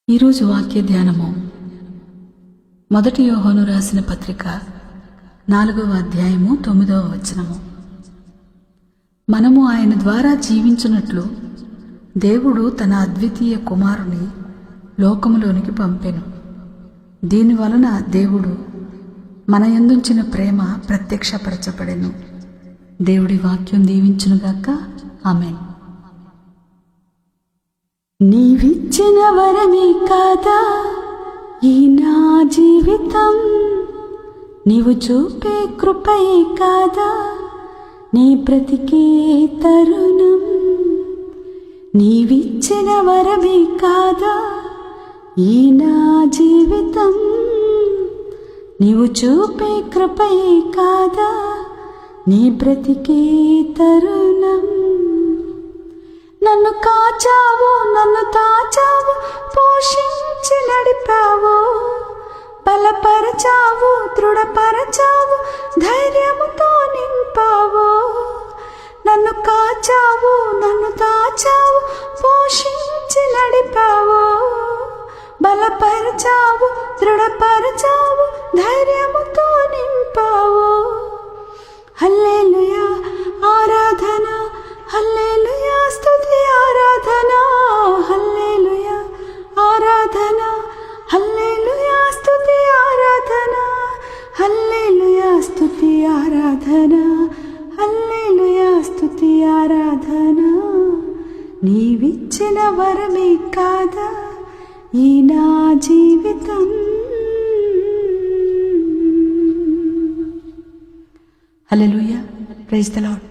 ఈరోజు వాక్య ధ్యానము 1 యోహాను రాసిన పత్రిక 4వ అధ్యాయము 9వ వచనము. మనము ఆయన ద్వారా జీవించున్నట్లు దేవుడు తన అద్వితీయ కుమారుని లోకములోనికి పంపెను. దీని వలన దేవుడు మన యందుంచిన ప్రేమ ప్రత్యక్షపరచబడెను. దేవుడి వాక్యం దీవించునుగాక. ఆమేన్. నీవిచ్చిన వరమే కాదా ఈ నా జీవితం, నీవు చూపే కృపయే కాదా నీ బ్రతికే తరుణం. నీవిచ్చిన వరమే కాదా ఈ నా జీవితం, నీవు చూపే కృపయే కాదా నీ బ్రతికే తరుణం. నన్ను కాచావు, నన్ను తాచావు, పోషించి నడిపావు, బలపరచావు, దృఢపరచావు, ధైర్యముతో నింపావు. నన్ను కాచావు, నన్ను తాచావు, పోషించి నడిపావు, బలపరచావు, దృఢపరచావు, ధైర్యముతో నింపావు. హల్లెలూయా ఆరాధన, హల్లెలూయా స్తుతి ఆరాధన, హల్లెలూయా ఆరాధన, హల్లెలూయా స్తుతి ఆరాధన, హల్లెలూయా స్తుతి ఆరాధన, హల్లెలూయా స్తుతి ఆరాధన. నీవిచ్చిన వరమే కాదా ఈ నా జీవితం. హల్లెలూయా. Praise the lord.